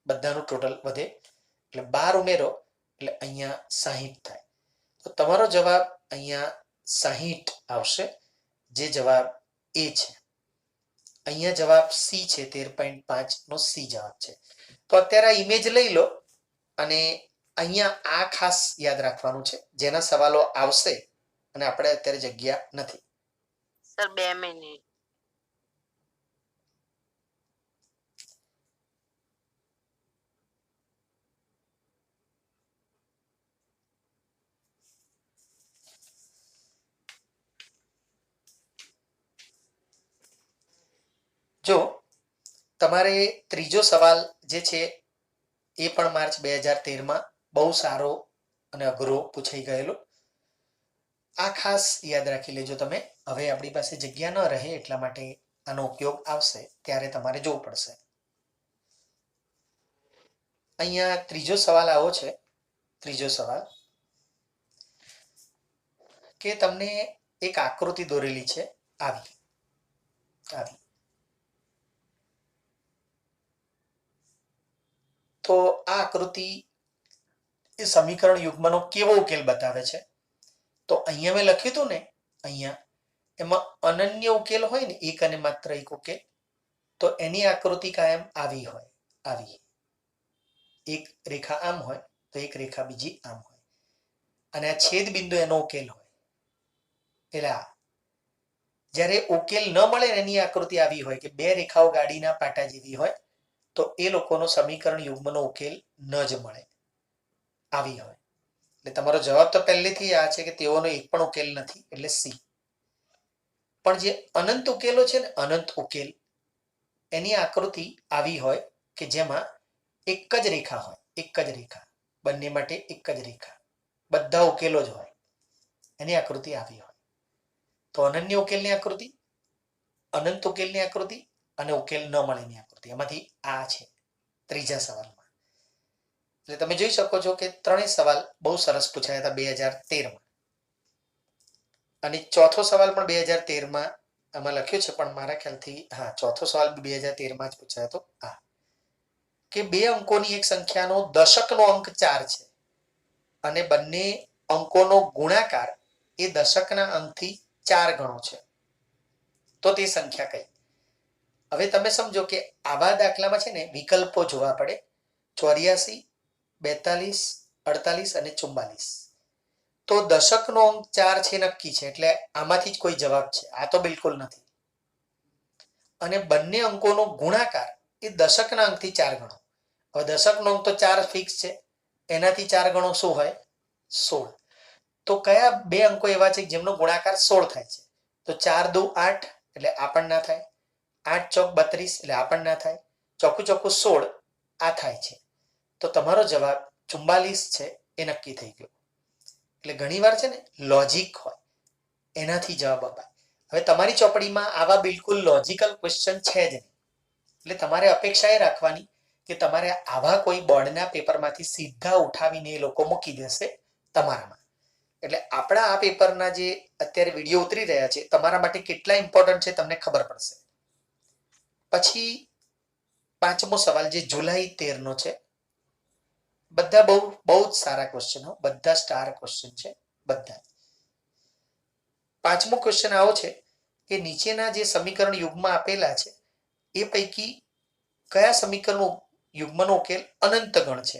બધાનું ટોટલ વધે એટલે 12 ઉમેરો એટલે અહીંયા 60 થાય. તો તમારો જવાબ અહીંયા 60 આવશે, જે જવાબ એ છે. અહીંયા જવાબ સી છે, 13.5 નો સી જવાબ છે. તો અત્યારે આ ઇમેજ લઈ લો અને અહીંયા આ ખાસ યાદ રાખવાનું છે, જેના સવાલો આવશે અને આપણે અત્યારે જગ્યા નથી. Sir 2 minute. જો તમારે ત્રીજો સવાલ જે છે એ પણ માર્ચ 2013માં બહુ સારો અને અઘરો પૂછાઈ ગયેલો. આ ખાસ યાદ રાખી લેજો તમે. હવે આપણી પાસે જગ્યા ન રહે એટલા માટે આનો ઉપયોગ આવશે ત્યારે તમારે જોવું પડશે. અહીંયા ત્રીજો સવાલ આવો છે. ત્રીજો સવાલ કે તમને એક આકૃતિ દોરેલી છે, આવી આવી. તો આ આકૃતિ એ સમીકરણ યુગ્મનો કેવો ઉકેલ બતાવે છે? તો અહીંયા મેં લખ્યું હતું ને, અહીંયા એમાં અનન્ય ઉકેલ હોય ને, એક અને માત્ર એક ઉકેલ, તો એની આકૃતિ કાયમ આવી હોય, આવી. એક રેખા આમ હોય તો એક રેખા બીજી આમ હોય અને આ છેદ બિંદુ એનો ઉકેલ હોય. એટલે આ જ્યારે ઉકેલ ન મળે એની આકૃતિ આવી હોય કે બે રેખાઓ ગાડીના પાટા જેવી હોય, તો એ લોકોનો સમીકરણ યુગ્મનો ઉકેલ ન જ મળે, આવી હોય. એટલે તમારો જવાબ તો પહેલેથી આ છે કે તેઓનો એક પણ ઉકેલ નથી, એટલે સી. પણ જે અનંત ઉકેલો છે ને, અનંત ઉકેલ, એની આકૃતિ આવી હોય કે જેમાં એક જ રેખા હોય, એક જ રેખા, બંને માટે એક જ રેખા, બધા ઉકેલો જ હોય, એની આકૃતિ આવી હોય. તો અનન્ય ઉકેલની આકૃતિ, અનંત ઉકેલની આકૃતિ અને ઉકેલ ન મળેની આકૃતિ, એમાંથી આ છે ત્રીજા સવાલમાં. એટલે તમે જોઈ શકો છો કે ત્રણેય સવાલ બહુ સરસ પૂછાયા હતા 2013માં. અને ચોથો સવાલ પણ 2013માં આમાં લખ્યો છે, પણ મારા ખ્યાલથી હા ચોથો સવાલ 2013માં જ પૂછાયો હતો. હા, કે બે અંકોની એક સંખ્યાનો દશકનો અંક 4 છે અને બંને અંકોનો ગુણાકાર એ દશકના અંકથી 4 ગણો છે, તો તે સંખ્યા કઈ? હવે તમે સમજો કે આવા દાખલામાં છે ને વિકલ્પો જોવા પડે, 84, 42, 48 અને 44. તો દશકનો અંક 4 છે નક્કી છે, એટલે આમાંથી જ કોઈ જવાબ છે, આ તો બિલકુલ નથી. અને બંને અંકોનો ગુણાકાર એ દશકના અંકથી 4 ગણો. હવે દશકનો અંક તો 4 ફિક્સ છે, એનાથી 4 ગણો શું હોય? 16. તો કયા બે અંકો એવા છે જેમનો ગુણાકાર 16 થાય છે? તો 4 દુ 8 એટલે આ પણ ના થાય, 8 ચોક 32 એટલે આ પણ ના થાય, ચોખ્ખું ચોખ્ખું 16 આ થાય છે. તો તમારો જવાબ 44 છે, એ નક્કી થઈ ગયો. એટલે ઘણીવાર છે ને લોજિક હોય, એનાથી જવાબ અપાય. હવે તમારી ચોપડીમાં આવા બિલકુલ લોજિકલ ક્વેશ્ચન છે જ નહીં, એટલે તમારે અપેક્ષા એ રાખવાની કે તમારે આવા કોઈ બોર્ડના પેપરમાંથી સીધા ઉઠાવીને એ લોકો મૂકી દેશે તમારામાં. એટલે આપણા આ પેપરના જે અત્યારે વિડીયો ઉતરી રહ્યા છે, તમારા માટે કેટલા ઇમ્પોર્ટન્ટ છે તમને ખબર પડશે. પછી પાંચમો સવાલ જે જુલાઈ 13 નો છે. બધા બહુ જ સારા ક્વેશ્ચનો, બધા સ્ટાર ક્વેશ્ચન છે, બધા. પાંચમો ક્વેશ્ચન આવો છે કે નીચેના જે સમીકરણ યુગ્મ આપેલા છે એ પૈકી કયા સમીકરણનો યુગ્મનો ઉકેલ અનંત ગણ છે?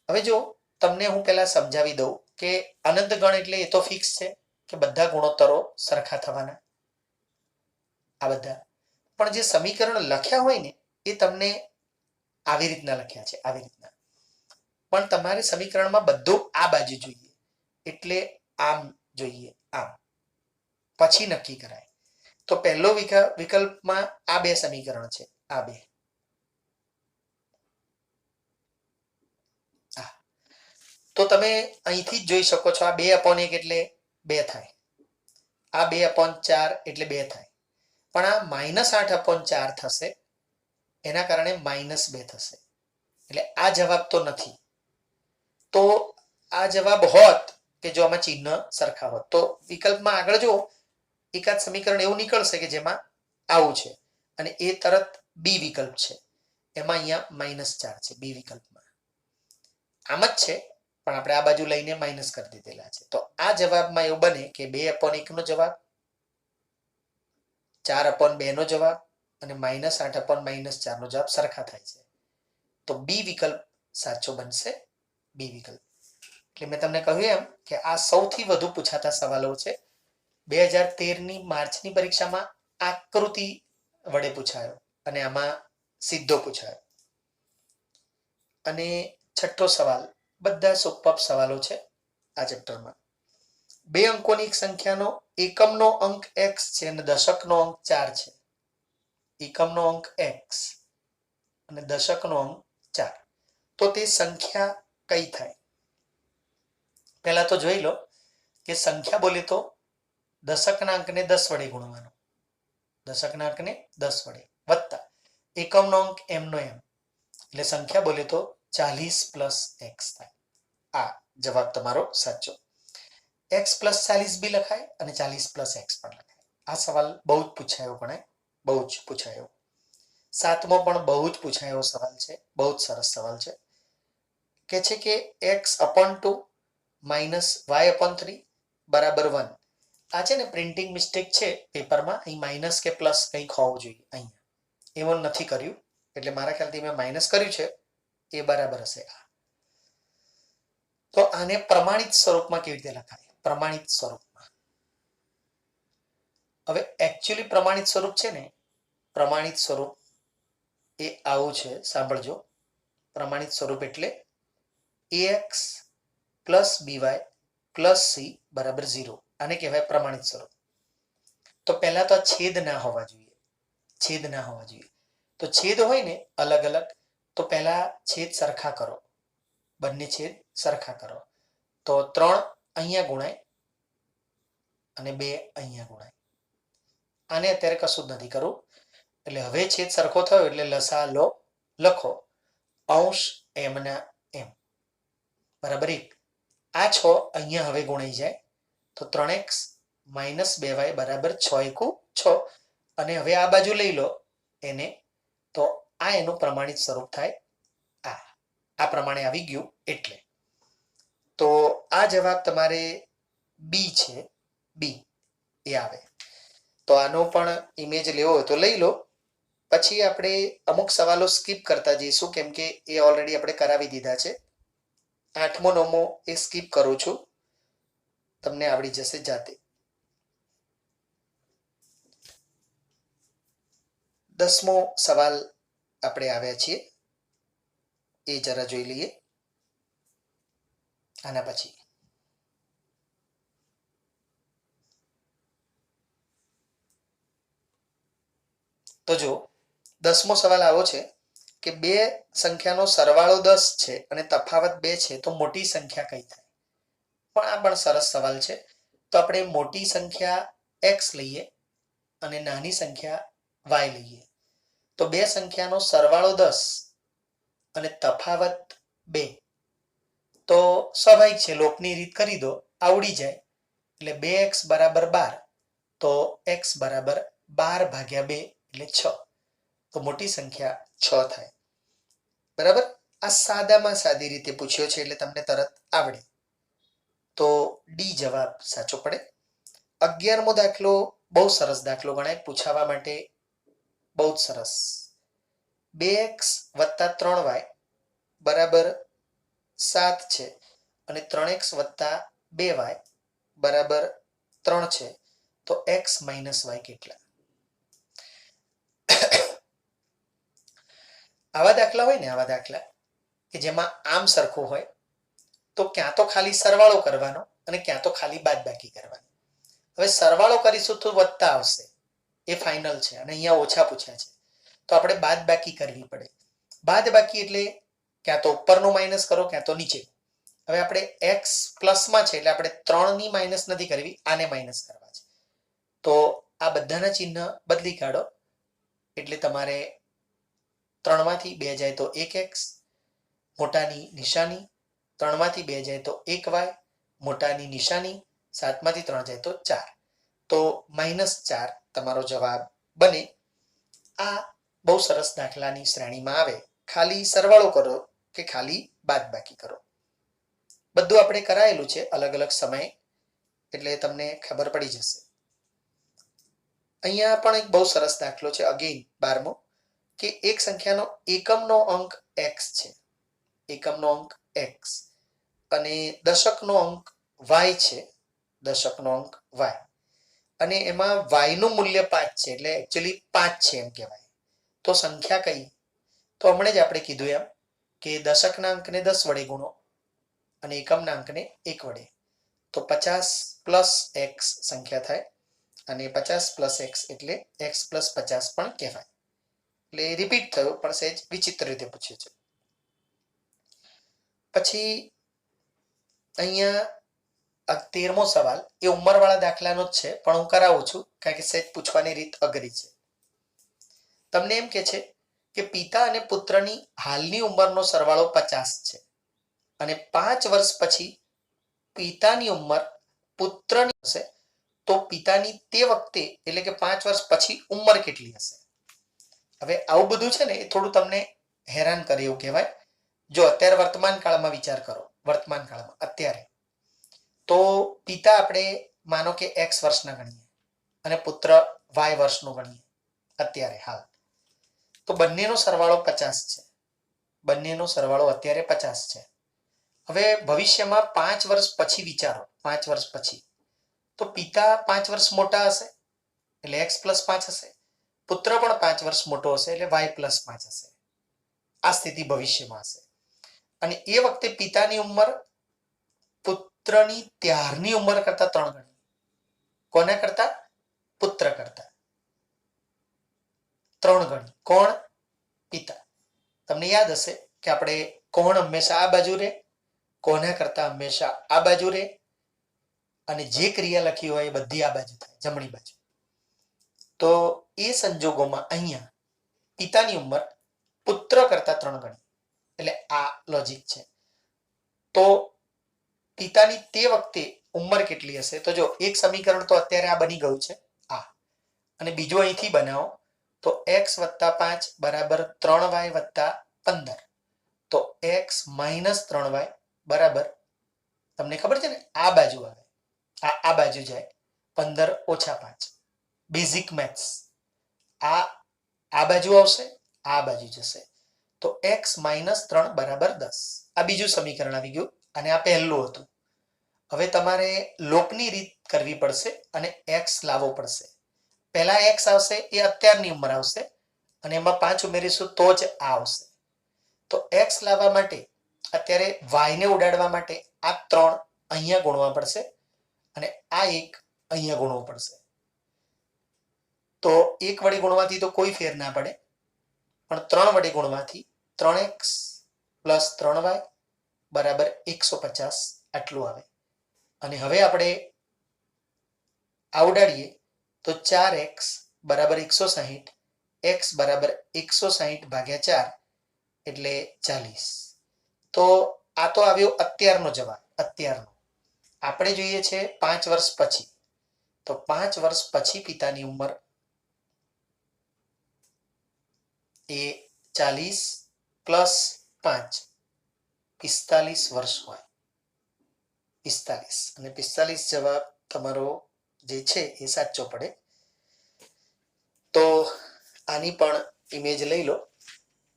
હવે જો તમને હું પહેલા સમજાવી દઉં કે અનંત ગણ એટલે એ તો ફિક્સ છે કે બધા ગુણોત્તરો સરખા થવાના, આ બધા. પણ જે સમીકરણ લખ્યા હોય ને એ તમને આવી રીતના લખ્યા છે, આવી રીતના. પણ તમારે સમીકરણમાં બધું આ બાજુ જોઈએ, એટલે આમ જોઈએ, આમ, પછી નક્કી કરાય. તો પહેલો વિકલ્પમાં આ બે સમીકરણ છે, આ બે. તો તમે અહીંથી જ જોઈ શકો છો, આ 2/1 એટલે 2 થાય, આ 2/4 એટલે 2 થાય, પણ આ -8/4 થશે, એના કારણે -2 થશે, એટલે આ જવાબ તો નથી. તો આ જવાબ હોત કે જો આમાં ચિહ્ન સરખા હોત. તો વિકલ્પમાં આગળ જો એકાદ સમીકરણ એવું નીકળશે કે જેમાં આવું છે અને એ તરત બી વિકલ્પ છે, એમાં અહીંયા -4 છે બી વિકલ્પમાં. આમ જ છે પણ આપણે આ બાજુ લઈને માઇનસ કરી દીધેલા છે. તો આ જવાબમાં એવું બને કે 2/1 નો જવાબ, 4/2 નો જવાબ અને -8/-4 નો જવાબ સરખા થાય છે. તો બી વિકલ્પ સાચો બનશે, બી વિકલ્પ. એટલે મેં તમને કહ્યું એમ કે આ સૌથી વધુ પૂછાતા સવાલો છે. 2013ની માર્ચની પરીક્ષામાં આકૃતિ વડે પૂછાયો અને આમાં સીધો પૂછાયો. અને છઠ્ઠો સવાલ, બધા સુપર સવાલો છે આ ચેપ્ટરમાં. 2 અંકોની એક સંખ્યાનો એકમનો અંક x છે અને દશકનો અંક 4 છે. એકમનો અંક x અને દશકનો અંક 4. તો તે સંખ્યા કઈ થાય? પહેલા તો જોઈ લો કે સંખ્યા બોલે તો દશકના અંકને 10 વડે ગુણવાનો, દશકના અંકને 10 વડે વત્તા એકમનો અંક m નો m, એટલે સંખ્યા બોલે તો 40 + x થાય. આ જવાબ તમારો સાચો. x + 40 બી લખાય અને 40 + x પણ લખાય. આ સવાલ બહુ જ પૂછાયો, પણ બહુ જ પૂછાયો. 7મો પણ બહુ જ પૂછાયો સવાલ છે, બહુ જ સરસ સવાલ છે. કે છે કે x/2 - y/3 = 1. આ છે ને પ્રિન્ટિંગ મિસ્ટેક છે પેપરમાં, અહીં માઇનસ કે પ્લસ કંઈક હોવું જોઈએ, અહીંયા એવું નથી કર્યું, એટલે મારા ખ્યાલથી મેં માઇનસ કર્યું છે, એ બરાબર હશે. તો આને પ્રમાણિત સ્વરૂપમાં કેવી રીતે લખાય? પ્રમાણિત સ્વરૂપમાં, હવે એકચ્યુઅલી પ્રમાણિત સ્વરૂપ છે ને, પ્રમાણિત સ્વરૂપ એ આવું છે, સાંભળજો. પ્રમાણિત સ્વરૂપ એટલે ax + by + c = 0. આને કહેવાય પ્રમાણિત સ્વરૂપ. તો પહેલા તો છેદ ના હોવા જોઈએ, છેદ ના હોવા જોઈએ. તો છેદ હોય ને અલગ અલગ, તો પહેલા છેદ સરખા કરો, બંને છેદ સરખા કરો. તો 3 અહીંયા ગુણાય અને 2 અહીંયા ગુણાય. આને અત્યારે કશું જ નથી કરવું, એટલે હવે છેદ સરખો થયો એટલે લસા લો લખો, અંશ m ના m = 1. આ 6 અહીંયા હવે ગુણાઈ જાય, તો 3x - 2y = 6 × 6. અને હવે આ બાજુ લઈ લો એને, તો આ એનું પ્રમાણિત સ્વરૂપ થાય. આ પ્રમાણે આવી ગયું એટલે. તો આ જવાબ તમારે બી છે, બી એ આવે. તો આનો પણ ઇમેજ લેવો હોય તો લઈ લો. પછી આપણે અમુક સવાલો સ્કીપ કરતા જઈશું, કેમ કે એ ઓલરેડી આપણે કરાવી દીધા છે. 8મો 9મો એ સ્કીપ કરું છું, તમને આવડી જશે જાતે. 10મો સવાલ આપણે આવ્યા છીએ, એ જરા જોઈ લઈએ. આના પછી તો જો 10મો સવાલ આવો છે કે 2 સંખ્યાનો સરવાળો 10 છે અને તફાવત 2 છે, તો મોટી સંખ્યા કઈ થાય? પણ આ પણ સરસ સવાલ છે. તો આપણે મોટી સંખ્યા x લઈએ અને નાની સંખ્યા y લઈએ. તો 2 સંખ્યાનો સરવાળો 10 અને તફાવત 2, તો સ્વાભાવિક છે, લોપની રીત કરી દો, આવડી જાય. એટલે 2x = 12, તો x = 12/2 એટલે 6. તો મોટી સંખ્યા 6 થાય. બરાબર. આ સાદામાં સાદી રીતે પૂછ્યો છે એટલે તમને તરત આવડે. તો ડી જવાબ સાચો પડે. 11મો દાખલો બહુ સરસ દાખલો ગણાય, પૂછાવા માટે બહુ જ સરસ. 2x + 3y = 7 છે અને 3x + 2y = 3 છે. તો x - y કેટલા? આવા દાખલા હોય ને, આવા દાખલા કે જેમાં આમ સરખું હોય, તો ક્યાં તો ખાલી સરવાળો કરવાનો અને ક્યાં તો ખાલી બાદબાકી કરવાની. હવે સરવાળો કરીશું તો વત્તા આવશે, એ ફાઇનલ છે, અને અહીંયા ઓછા પૂછ્યા છે, તો આપણે બાદબાકી કરવી પડે. બાદબાકી એટલે ક્યાં તો ઉપરનું માઇનસ કરો, ક્યાં તો નીચે. હવે આપણે x પ્લસમાં છે એટલે આપણે 3ની માઇનસ નથી કરવી, આને માઇનસ કરવા છે. તો આ બધાના ચિહ્ન બદલી કાઢો, એટલે તમારે 3માંથી 2 જાય તો 1x, મોટાની નિશાની, 3માંથી 2 જાય તો 1y, મોટાની નિશાની, 7માંથી 3 જાય તો 4. તો -4 તમારો જવાબ બને. આ બહુ સરસ દાખલાની શ્રેણીમાં આવે. ખાલી સરવાળો કરો કે ખાલી બાદબાકી કરો, બધું આપણે કરાયેલું છે અલગ અલગ સમયે, એટલે તમને ખબર પડી જશે. અહીંયા પણ એક બહુ સરસ દાખલો છે, અગેન 12મો, કે એક સંખ્યાનો એકમનો અંક x છે, એકમનો અંક x, અને દશકનો અંક y છે, દશકનો અંક y, અને એમાં y નું મૂલ્ય 5 છે, એટલે એકચ્યુઅલી 5 છે એમ કહેવાય. તો સંખ્યા કઈ? તો હમણાં જ આપણે કીધું એમ કે દશકના અંકને 10 વડે ગુણો અને એકમના અંકને 1 વડે, તો 50 પ્લસ x સંખ્યા થાય, અને 50 પ્લસ x એટલે x પ્લસ 50 પણ કહેવાય. એટલે રિપીટ થયું પણ સહેજ વિચિત્ર રીતે પૂછ્યું છે. પછી અહીંયા 13મો સવાલ એ ઉંમરવાળા દાખલાનો જ છે, પણ હું કરાવું છું કારણ કે સહેજ પૂછવાની રીત અઘરી છે. તમને એમ કે છે કે પિતા અને પુત્રની હાલની ઉંમરનો સરવાળો 50 છે, અને 5 વર્ષ પછી પિતાની ઉંમર પુત્રની હશે, તો પિતાની તે વખતે એટલે કે 5 વર્ષ પછી ઉંમર કેટલી હશે? હવે આવું બધું છે ને એ થોડું તમને હેરાન કરે એવું કહેવાય. જો અત્યારે વર્તમાન કાળમાં વિચાર કરો, વર્તમાન કાળમાં અત્યારે તો પિતા આપણે માનો કે x વર્ષના ગણીએ અને પુત્ર y વર્ષનો ગણીએ અત્યારે હાલ, તો બંનેનો સરવાળો 50 છે, બંનેનો સરવાળો અત્યારે 50 છે. હવે ભવિષ્યમાં 5 વર્ષ પછી વિચારો, 5 વર્ષ પછી તો પિતા 5 વર્ષ મોટા હશે એટલે x પ્લસ 5 હશે, પુત્ર પણ 5 વર્ષ મોટો હશે એટલે y પ્લસ 5 હશે. આ સ્થિતિ ભવિષ્યમાં હશે, અને એ વખતે પિતાની ઉંમર પુત્રની ત્યારની ઉંમર કરતા 3 ગણી. કોના કરતા? પુત્ર કરતા 3 ગણી. કોણ? પિતા. તમને યાદ હશે કે આપણે કોણ હંમેશા આ બાજુ રહે, કોના કરતા હંમેશા આ બાજુ રહે, અને જે ક્રિયા લખી હોય એ બધી આ બાજુ થાય, જમણી બાજુ. તો એ સંજોગોમાં અહીંયા પિતાની ઉંમર પુત્ર કરતા 3 ગણી, એટલે આ લોજિક છે. તો પિતાની તે વખતે ઉંમર કેટલી હશે? તો જો એક સમીકરણ તો અત્યારે આ બની ગયું છે આ, અને બીજું અહીંથી બનાવો તો x + 5 બરાબર 3y + 15, તો x - 3y બરાબર, તમને ખબર છે ને આ બાજુ આવે, આ બાજુ જાય 15 - 5, બેઝિક મેથ્સ. આ બાજુ આવશે, આ બાજુ જશે, તો x - 3 બરાબર 10. આ બીજું સમીકરણ આવી ગયું, અને આ પહેલું હતું. હવે તમારે લોપની રીત કરવી પડશે અને x લાવવો પડશે. પહેલા x આવશે એ અત્યારની ઉંમર આવશે, અને એમાં 5 ઉમેરીશું તો જ આ આવશે. તો x લાવવા માટે અત્યારે y ને ઉડાડવા માટે આ 3 અહીંયા ગુણવા પડશે, અને આ 1 અહીંયા ગુણવો પડશે. તો 1 વડે ગુણવાથી તો કોઈ ફેર ના પડે, પણ 3 વડે ગુણવાથી 3x + 3y બરાબર 150 આટલું આવે. અને હવે આપણે આ ઉડાડીએ તો 4x બરાબર 160, x બરાબર 160 ભાગ્યા 4 એટલે 40. તો આ તો આવ્યો અત્યારનો જવાબ, અત્યારનો. આપણે જોઈએ છે 5 વર્ષ પછી, તો 5 વર્ષ પછી પિતાની ઉંમર એ 40 + 5 45 વર્ષ હોય, 45, અને 45 જવાબ તમારો જે છે એ સાચો પડે. તો આની પણ ઇમેજ લઈ લો,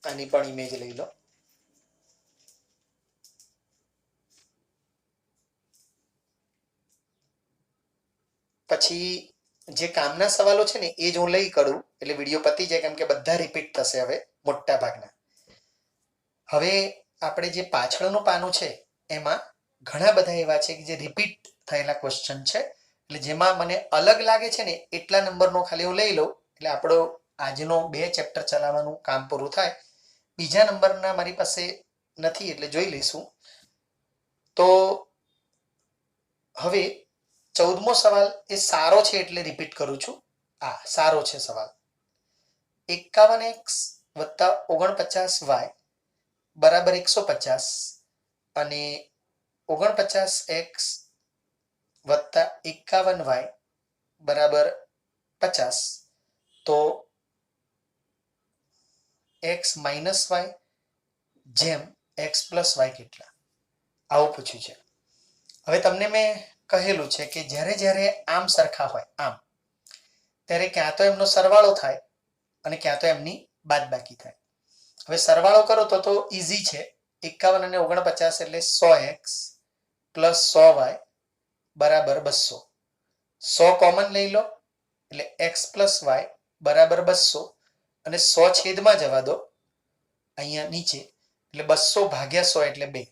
આની પણ ઇમેજ લઈ લો. પછી જે કામના સવાલો છે ને એ જ હું લઈ કરું એટલે વિડીયો પતી જાય, કેમ કે બધા રિપીટ થશે હવે મોટા ભાગના. હવે આપણે જે પાછળનું પાનું છે એમાં ઘણા બધા એવા છે કે જે રિપીટ થયેલા ક્વેશ્ચન છે, એટલે જેમાં મને અલગ લાગે છે ને એટલા નંબરનો ખાલી હું લઈ લઉં, એટલે આપણો આજનો 2 ચેપ્ટર ચલાવવાનું કામ પૂરું થાય. બીજા નંબરના મારી પાસે નથી એટલે જોઈ લઈશું. તો હવે 14મો સવાલ એ સારો છે એટલે રિપીટ કરું છું. આ સારો છે સવાલ. 51x + 49y બરાબર 150, અને 49x + 51y બરાબર 50 તો x માઇનસ વાય જેમ x પ્લસ વાય કેટલા, આવું પૂછ્યું છે. હવે તમને મેં કહેલું છે કે જ્યારે જ્યારે આમ સરખા હોય આમ, ત્યારે ક્યાં તો એમનો સરવાળો થાય અને ક્યાં તો એમની બાદબાકી થાય. હવે સરવાળો કરો તો ઈઝી છે. 51 અને 49 એટલે 100x પ્લસ 100y બરાબર 200. 100 કોમન લઈ લો એટલે x પ્લસ વાય બરાબર 200 અને 100 છેદમાં જવા દો અહીંયા નીચે એટલે 200 ભાગ્યા 100 એટલે 2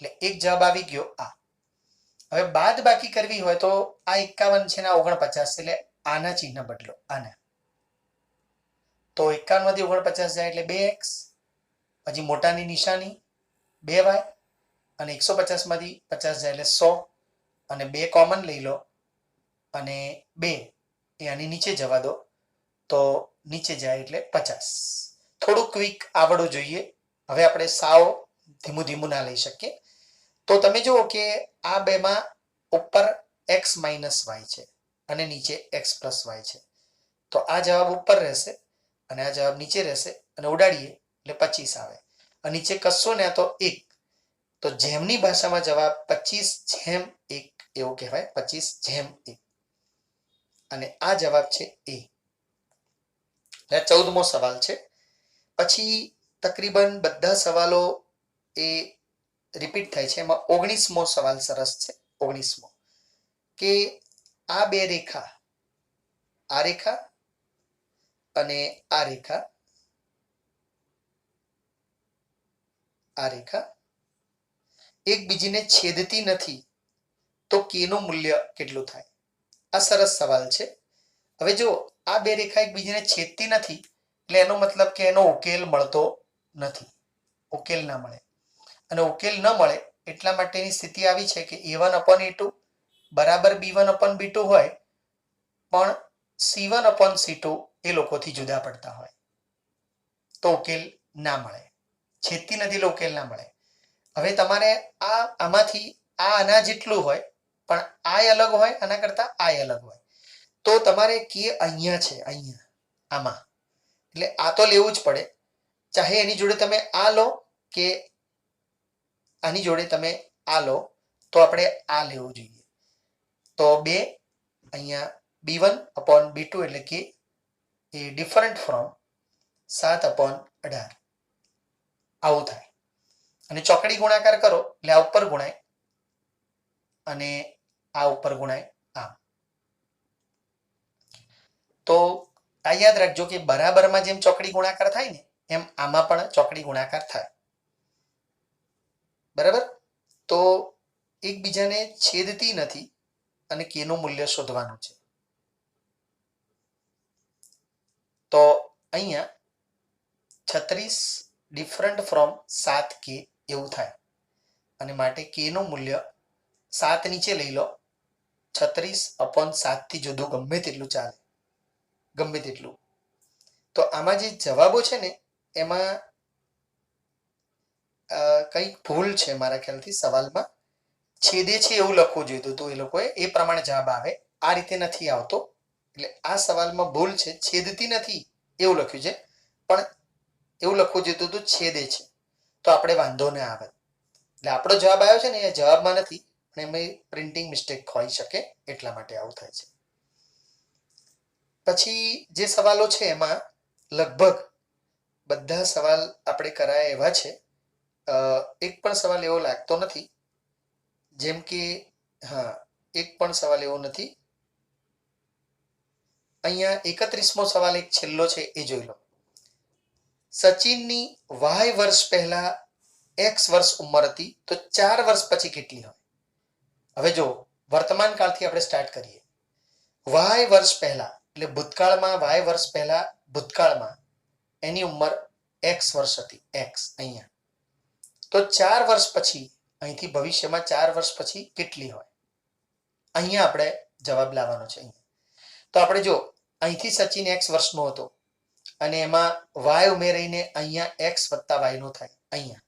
એટલે એક જવાબ આવી ગયો આ. હવે બાદ બાકી કરવી હોય તો આ 51 છે ને 49 એટલે આના ચિહ્ન બદલો આના. તો 51 માંથી 49 જાય એટલે 2x, પછી મોટાની નિશાની 2y અને 150 માંથી 50 જાય એટલે 100 અને 2 કોમન લઈ લો અને 2 એ આની નીચે જવા દો તો નીચે જાય એટલે 50. થોડું ક્વિક આવડવું જોઈએ. હવે આપણે સાવ ધીમું ધીમું ના લઈ શકીએ. તો તમે જુઓ કે આ બેમાં ઉપર x માઇનસ વાય છે અને નીચે x પ્લસ વાય છે. તો આ જવાબ ઉપર રહેશે અને આ જવાબ નીચે રહેશે અને ઉડાડીએ એટલે 25 આવે. અને નીચે કશું ને તો 1. તો જેમની ભાષામાં જવાબ 25/1 એવું કહેવાય, 25/1. અને આ જવાબ છે એ. 14મો સવાલ છે. પછી તકરીબન બધા સવાલો એ રિપીટ થાય છે. એમાં 19મો સવાલ સરસ છે. 19મો કે આ બે રેખા, આ રેખા અને આ રેખા, આ રેખા એકબીજીને છેદતી નથી તો k નું મૂલ્ય કેટલું થાય? આ સરસ સવાલ છે. હવે જો આ બે રેખા એકબીજીને છેદતી નથી એટલે એનો મતલબ કે એનો ઉકેલ મળતો નથી, ઉકેલ ના મળે. અને ઉકેલ ન મળે એટલા માટેની સ્થિતિ આવી છે કે a1/a2 બરાબર b1/b2 હોય પણ c1/c2 એ લોકોથી જુદા પડતા હોય તો ઉકેલ ના મળે. છેદતી નથી એટલે ઉકેલ ના મળે. હવે તમારે આમાંથી આ આના જેટલું હોય પણ આ અલગ હોય, આના કરતા આ અલગ હોય તો તમારે કે અહીંયા છે, અહીંયા આમાં, એટલે આ તો લેવું જ પડે. ચાહે એની જોડે તમે આ લો કે આની જોડે તમે આ લો તો આપણે આ લેવું જોઈએ. તો 2 અહીંયા b1/b2 એટલે કે એ ડિફરન્ટ ફ્રોમ 7/18 આવું થાય. અને ચોકડી ગુણાકાર કરો એટલે આ ઉપર ગુણાય અને આ ઉપર ગુણાય આમ. તો આ યાદ રાખજો કે બરાબરમાં જેમ ચોકડી ગુણાકાર થાય ને એમ આમાં પણ ચોકડી ગુણાકાર થાય. બરાબર? તો એકબીજાને છેદતી નથી અને k નું મૂલ્ય શોધવાનું છે. તો અહીંયા 36 ડિફરન્ટ ફ્રોમ 7k એવું થાય અને માટે k નું મૂલ્ય 7 નીચે લઈ લો, 36/7 થી જુદું ગમે તેટલું ચાલે, ગમે તેટલું. તો આમાં જે જવાબો છે ને એમાં કંઈક ભૂલ છે મારા ખ્યાલથી સવાલમાં. છેદે છે એવું લખવું જોઈતું હતું એ લોકોએ, એ પ્રમાણે જવાબ આવે. આ રીતે નથી આવતો એટલે આ સવાલમાં ભૂલ છે. છેદતી નથી એવું લખ્યું છે પણ એવું લખવું જોઈતું હતું છેદે છે તો આપણે વાંધો ના આવે. એટલે આપણો જવાબ આવ્યો છે ને એ જવાબમાં નથી પણ એમાં પ્રિન્ટિંગ મિસ્ટેક હોઈ શકે એટલા માટે આવું થાય છે. પછી જે સવાલો છે એમાં લગભગ બધા સવાલ આપણે કરાયા એવા છે. એક પણ સવાલ એવો લાગતો નથી, જેમ કે હા એક પણ સવાલ એવો નથી. અહીંયા 31મો સવાલ એક છેલ્લો છે એ જોઈ લો. સચિનની y વર્ષ પહેલા x વર્ષ ઉંમર હતી તો 4 વર્ષ પછી કેટલી હોય? હવે જો વર્તમાન કાળથી આપણે સ્ટાર્ટ કરીએ. y વર્ષ પહેલા એટલે ભૂતકાળમાં, y વર્ષ પહેલા ભૂતકાળમાં એની ઉંમર x વર્ષ હતી, x અહીંયા. તો 4 વર્ષ પછી અહીંથી ભવિષ્યમાં 4 વર્ષ પછી કેટલી હોય? અહીંયા આપણે જવાબ લાવવાનો છે. અહીંયા તો આપણે જો અહીંથી સચિન x વર્ષનો હતો અને એમાં y ઉમેરીને અહીંયા x વત્તા y નો થાય. અહીંયા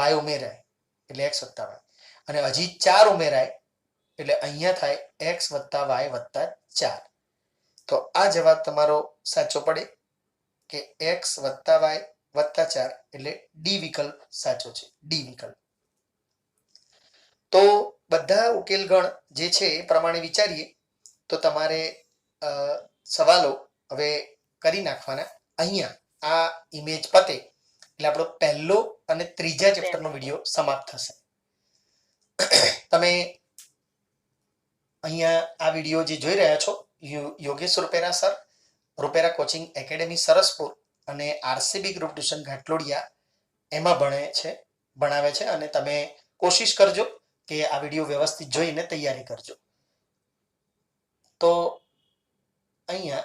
y ઉમેરાય એટલે x વત્તા y અને હજી 4 ઉમેરાય એટલે અહીંયા થાય x વત્તા y વત્તા 4. તો આ જવાબ તમારો સાચો પડે કે x વત્તા y વત્તા 4 એટલે ડી વિકલ્પ સાચો છે. ડી વિકલ્પ. તો બધા ઉકેલ ગણ જે છે એ પ્રમાણે વિચારીએ તો તમારે સવાલો હવે કરી નાખવાના. અહીંયા આ ઇમેજ પતે એટલે આપણો પહેલો અને ત્રીજા ચેપ્ટરનો વિડીયો સમાપ્ત થશે. તમે અહીંયા આ વિડીયો જે જોઈ રહ્યા છો Yogesh Rupera sir, Rupera coaching academy Saraspur અને આરસીબી ગ્રુપ ટ્યુશન ઘાટલોડિયા એમાં ભણાવે છે અને તમે કોશિશ કરજો કે આ વિડીયો વ્યવસ્થિત જોઈને તૈયારી કરજો. તો અહીંયા